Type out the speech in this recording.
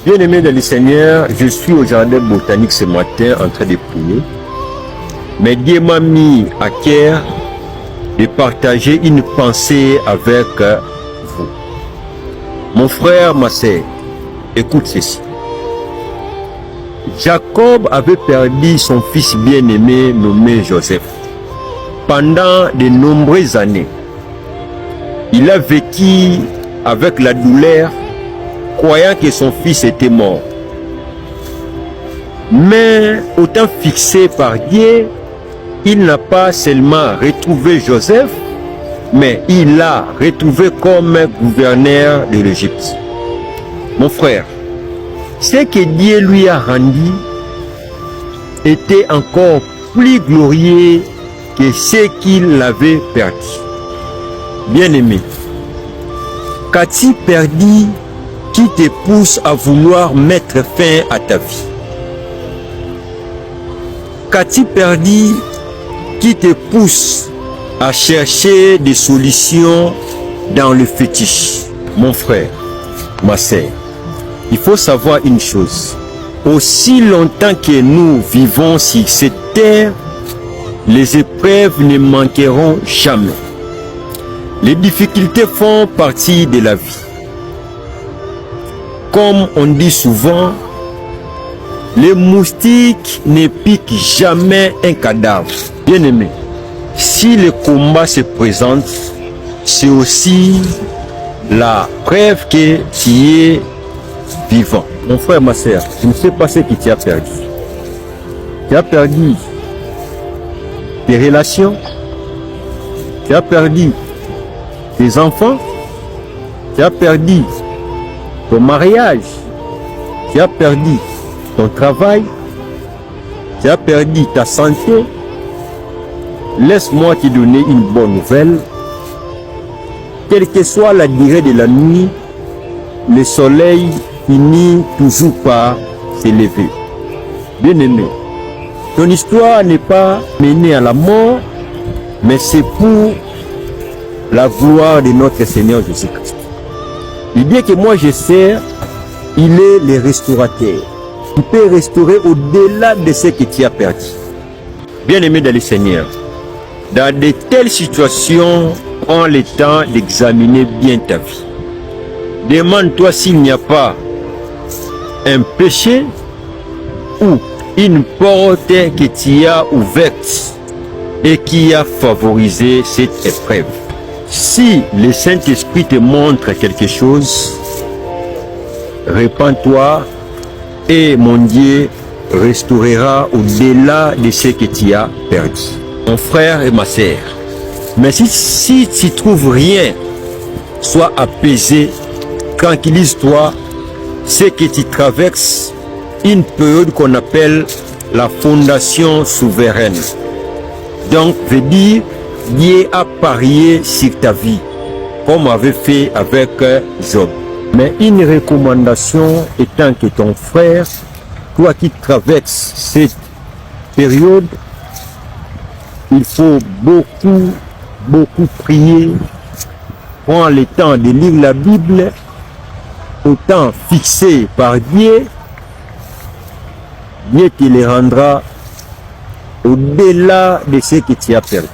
Bien-aimé dans le Seigneur, je suis au jardin botanique ce matin en train de prier. Mais Dieu m'a mis à cœur de partager une pensée avec vous. Mon frère, ma sœur, écoute ceci. Jacob avait perdu son fils bien-aimé nommé Joseph. Pendant de nombreuses années, il a vécu avec la douleur, croyant que son fils était mort. Mais autant fixé par Dieu, il n'a pas seulement retrouvé Joseph, mais il l'a retrouvé comme gouverneur de l'Égypte. Mon frère, ce que Dieu lui a rendu était encore plus glorieux que ce qu'il avait perdu. Bien-aimé, qu'as-tu perdu qui te pousse à vouloir mettre fin à ta vie? Qu'as-tu perdu qui te pousse à chercher des solutions dans le fétiche? Mon frère, ma sœur, il faut savoir une chose. Aussi longtemps que nous vivons sur cette terre, les épreuves ne manqueront jamais. Les difficultés font partie de la vie. Comme on dit souvent, les moustiques ne piquent jamais un cadavre. Bien-aimé, si le combat se présente, c'est aussi la preuve que tu es vivant. Mon frère, ma soeur, je ne sais pas ce que tu as perdu. Tu as perdu tes relations, tu as perdu tes enfants, tu as perdu ton mariage, tu as perdu ton travail, tu as perdu ta santé. Laisse-moi te donner une bonne nouvelle. Quelle que soit la durée de la nuit, le soleil finit toujours par s'élever. Bien-aimé, ton histoire n'est pas menée à la mort, mais c'est pour la gloire de notre Seigneur Jésus-Christ. Le Dieu que moi je sers, il est le restaurateur. Il peut restaurer au-delà de ce que tu as perdu. Bien-aimé dans le Seigneur, dans de telles situations, prends le temps d'examiner bien ta vie. Demande-toi s'il n'y a pas un péché ou une porte que tu as ouverte et qui a favorisé cette épreuve. Si le Saint-Esprit te montre quelque chose, répands-toi et mon Dieu restaurera au-delà de ce que tu as perdu. Mon frère et ma sœur, mais si tu ne trouves rien, sois apaisé, tranquillise-toi, c'est que tu traverses une période qu'on appelle la fondation souveraine. Donc, veut dire, Dieu a parié sur ta vie, comme avait fait avec Job. Mais une recommandation étant que ton frère, toi qui traverses cette période, il faut beaucoup prier. Prends le temps de lire la Bible au temps fixé par Dieu. Dieu te le rendra au-delà de ce que tu as perdu.